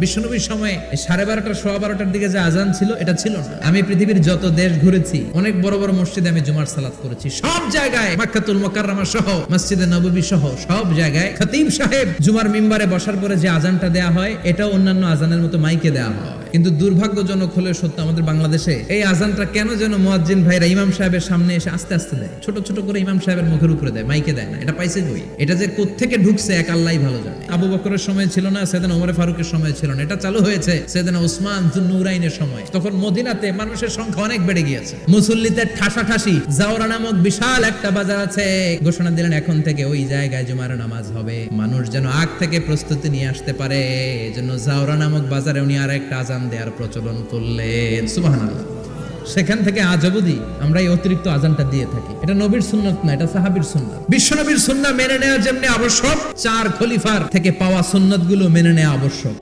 বিশ্বনবীর সময় 12:30 12:15 দিকে যে আজান ছিল এটা ছিল না। আমি পৃথিবীর যত দেশ ঘুরেছি, অনেক বড় বড় মসজিদে আমি জুমার সালাত করেছি। সব জায়গায় মক্কাতুল মুকাররমা সহ মসজিদে নববী সহ সব জায়গায় খতিব সাহেব জুমার মিম্বারে বসার পরে যে আজানটা দেয়া হয় এটা অন্যান্য আজানের মতো মাইকে দেয়া হয়। কিন্তু দুর্ভাগ্যজনক হলে সত্য, আমাদের বাংলাদেশে এই আজানটা কেন যেন মুয়াজ্জিন ভাইরা ইমাম সাহেবের সামনে এসে আস্তে আস্তে দেয়, ছোট ছোট করে ইমাম সাহেবের মুখের উপরে দেয়, মাইকে দেয় না। এটা পাইছে কই? এটা যে কোত্থেকে ঢুকছে এক আল্লাহই ভালো জানে। আবু বকরের সময় ছিল না, সাইয়েদনা ওমর ফারুকের সময় ছিল না, এটা চালু হয়েছে সাইয়েদনা উসমান যুন্নুরাইনের সময়। তখন মদিনাতে মানুষের সংখ্যা অনেক বেড়ে গিয়েছে, মুসল্লিদের ঠাসাঠাসি। জাওরা নামক বিশাল একটা বাজার আছে, ঘোষণা দিলেন এখন থেকে ওই জায়গায় জুমার নামাজ হবে। মানুষ যেন আগ থেকে প্রস্তুতি নিয়ে আসতে পারে, এজন্য জাওরা নামক বাজারে উনি আর একটা আজান দেওয়ার প্রচলন করলেন। সুবহানাল্লাহ। সেখান থেকে আজ অবধি আমরা এই অতিরিক্ত আজানটা দিয়ে থাকি। এটা নবীর সুন্নাত না, এটা সাহাবীর সুন্নাত। বিশ্ব নবীর সুন্নাহ মেনে নেওয়া যেমনি আবশ্যক, 4 খলিফার থেকে পাওয়া সুন্নাতগুলো মেনে নেওয়া আবশ্যক।